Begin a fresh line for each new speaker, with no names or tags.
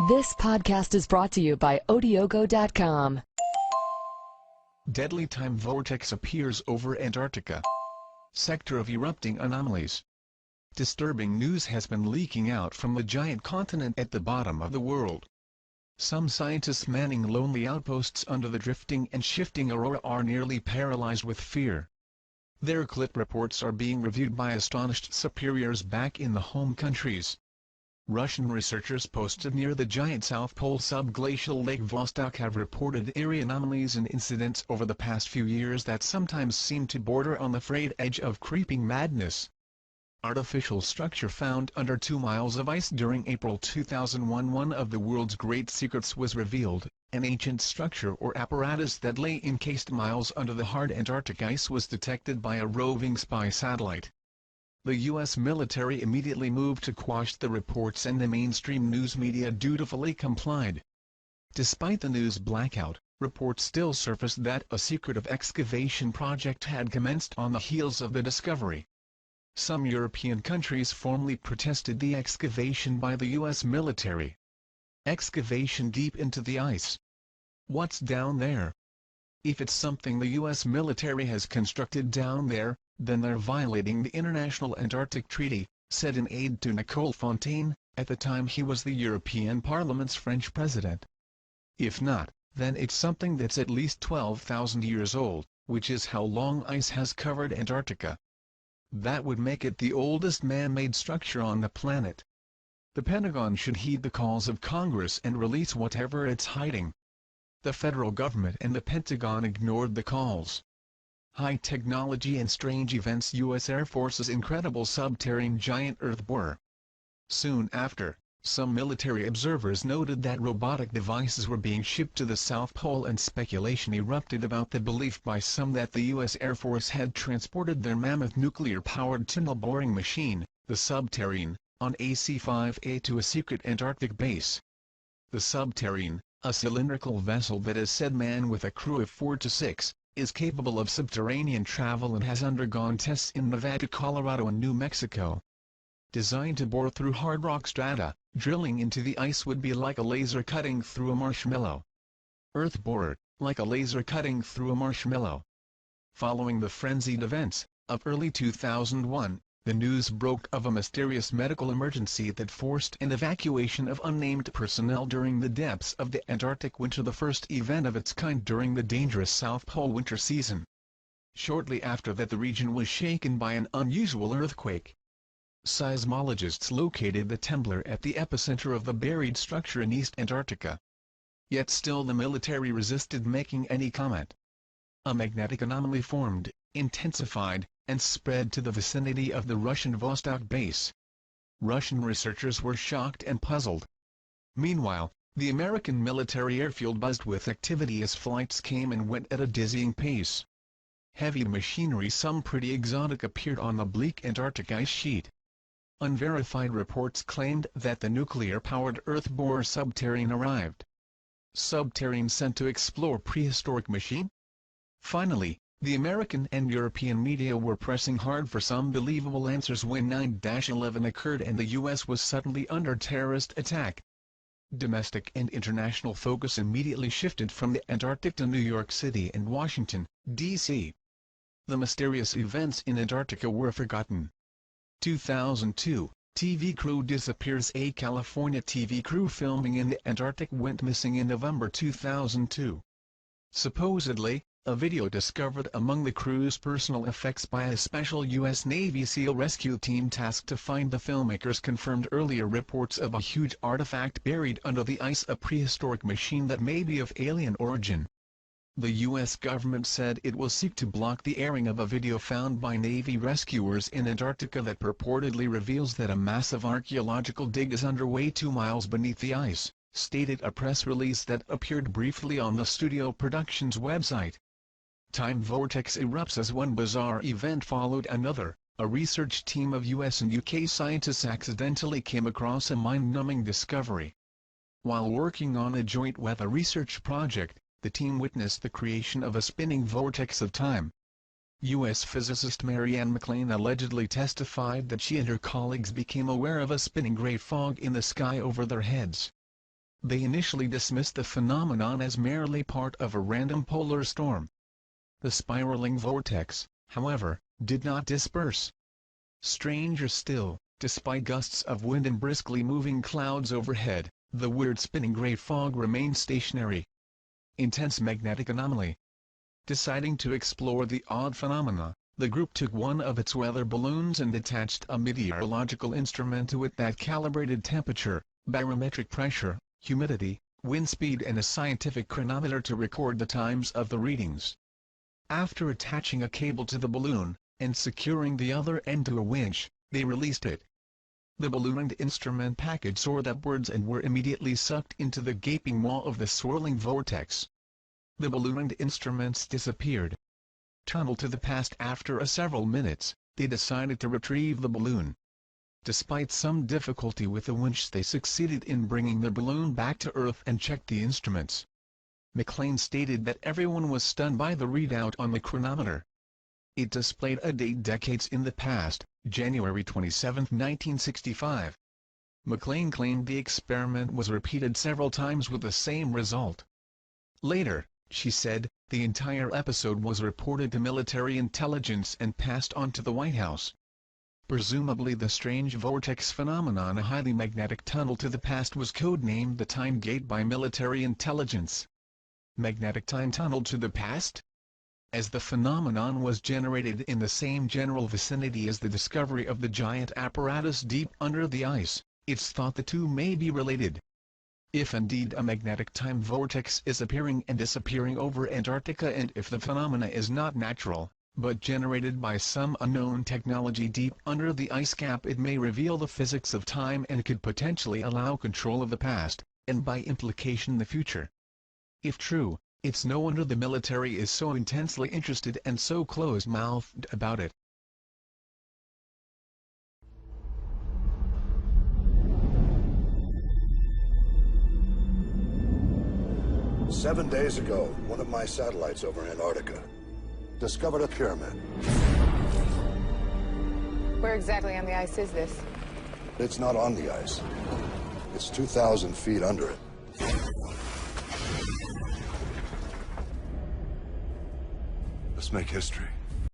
This podcast is brought to you by Odiogo.com.
Deadly time vortex appears over Antarctica. Sector of erupting anomalies. Disturbing news has been leaking out from the giant continent at the bottom of the world. Some scientists manning lonely outposts under the drifting and shifting aurora are nearly paralyzed with fear. Their clip reports are being reviewed by astonished superiors back in the home countries. Russian researchers posted near the giant South Pole subglacial Lake Vostok have reported eerie anomalies and incidents over the past few years that sometimes seem to border on the frayed edge of creeping madness. Artificial structure found under 2 miles of ice during April 2001. One of the world's great secrets was revealed. An ancient structure or apparatus that lay encased miles under the hard Antarctic ice was detected by a roving spy satellite. The U.S. military immediately moved to quash the reports and the mainstream news media dutifully complied. Despite the news blackout, reports still surfaced that a secretive excavation project had commenced on the heels of the discovery. Some European countries formally protested the excavation by the U.S. military. Excavation deep into the ice. What's down there? If it's something the U.S. military has constructed down there, then they're violating the International Antarctic Treaty, said an aide to Nicole Fontaine, at the time he was the European Parliament's French president. If not, then it's something that's at least 12,000 years old, which is how long ice has covered Antarctica. That would make it the oldest man-made structure on the planet. The Pentagon should heed the calls of Congress and release whatever it's hiding. The federal government and the Pentagon ignored the calls. High technology and strange events. U.S. Air Force's incredible subterranean giant Earth borer. Soon after, some military observers noted that robotic devices were being shipped to the South Pole, and speculation erupted about the belief by some that the U.S. Air Force had transported their mammoth nuclear-powered tunnel boring machine, the Subterrane, on AC-5A to a secret Antarctic base. The Subterrane, a cylindrical vessel that is said manned with a crew of 4 to 6, is capable of subterranean travel and has undergone tests in Nevada, Colorado and New Mexico. Designed to bore through hard rock strata, drilling into the ice would be like a laser cutting through a marshmallow. Earth borer, like a laser cutting through a marshmallow. Following the frenzied events of early 2001, the news broke of a mysterious medical emergency that forced an evacuation of unnamed personnel during the depths of the Antarctic winter, the first event of its kind during the dangerous South Pole winter season. Shortly after that, the region was shaken by an unusual earthquake. Seismologists located the trembler at the epicenter of the buried structure in East Antarctica. Yet still the military resisted making any comment. A magnetic anomaly formed, intensified, and spread to the vicinity of the Russian Vostok base. Russian researchers were shocked and puzzled. Meanwhile, the American military airfield buzzed with activity as flights came and went at a dizzying pace. Heavy machinery, some pretty exotic, appeared on the bleak Antarctic ice sheet. Unverified reports claimed that the nuclear-powered Earth borer Subterrane arrived. Subterrane sent to explore prehistoric machine? Finally, the American and European media were pressing hard for some believable answers when 9/11 occurred and the U.S. was suddenly under terrorist attack. Domestic and international focus immediately shifted from the Antarctic to New York City and Washington, D.C. The mysterious events in Antarctica were forgotten. 2002, TV crew disappears. A California TV crew filming in the Antarctic went missing in November 2002. Supposedly, a video discovered among the crew's personal effects by a special U.S. Navy SEAL rescue team tasked to find the filmmakers confirmed earlier reports of a huge artifact buried under the ice, a prehistoric machine that may be of alien origin. The U.S. government said it will seek to block the airing of a video found by Navy rescuers in Antarctica that purportedly reveals that a massive archaeological dig is underway 2 miles beneath the ice, stated a press release that appeared briefly on the studio production's website. Time vortex erupts as one bizarre event followed another. A research team of US and UK scientists accidentally came across a mind-numbing discovery. While working on a joint weather research project, the team witnessed the creation of a spinning vortex of time. U.S. physicist Marianne McLean allegedly testified that she and her colleagues became aware of a spinning gray fog in the sky over their heads. they initially dismissed the phenomenon as merely part of a random polar storm. The spiraling vortex, however, did not disperse. Stranger still, despite gusts of wind and briskly moving clouds overhead, the weird spinning gray fog remained stationary. Intense magnetic anomaly. Deciding to explore the odd phenomena, the group took one of its weather balloons and attached a meteorological instrument to it that calibrated temperature, barometric pressure, humidity, wind speed and a scientific chronometer to record the times of the readings. After attaching a cable to the balloon, and securing the other end to a winch, they released it. The balloon and instrument package soared upwards and were immediately sucked into the gaping maw of the swirling vortex. The balloon and instruments disappeared. Tunneled to the past after several minutes, they decided to retrieve the balloon. Despite some difficulty with the winch, they succeeded in bringing the balloon back to Earth and checked the instruments. McLean stated that everyone was stunned by the readout on the chronometer. It displayed a date decades in the past, January 27, 1965. McLean claimed the experiment was repeated several times with the same result. Later, she said, the entire episode was reported to military intelligence and passed on to the White House. Presumably the strange vortex phenomenon, a highly magnetic tunnel to the past, was codenamed the Time Gate by military intelligence. Magnetic time tunnel to the past? As the phenomenon was generated in the same general vicinity as the discovery of the giant apparatus deep under the ice, it's thought the two may be related. If indeed a magnetic time vortex is appearing and disappearing over Antarctica, and if the phenomena is not natural, but generated by some unknown technology deep under the ice cap, it may reveal the physics of time and could potentially allow control of the past, and by implication the future. If true, it's no wonder the military is so intensely interested and so closed-mouthed about it.
"7 days ago, one of my satellites over Antarctica discovered a pyramid.
Where exactly on the ice is this?
It's not on the ice. It's 2,000 feet under it. Let's make history.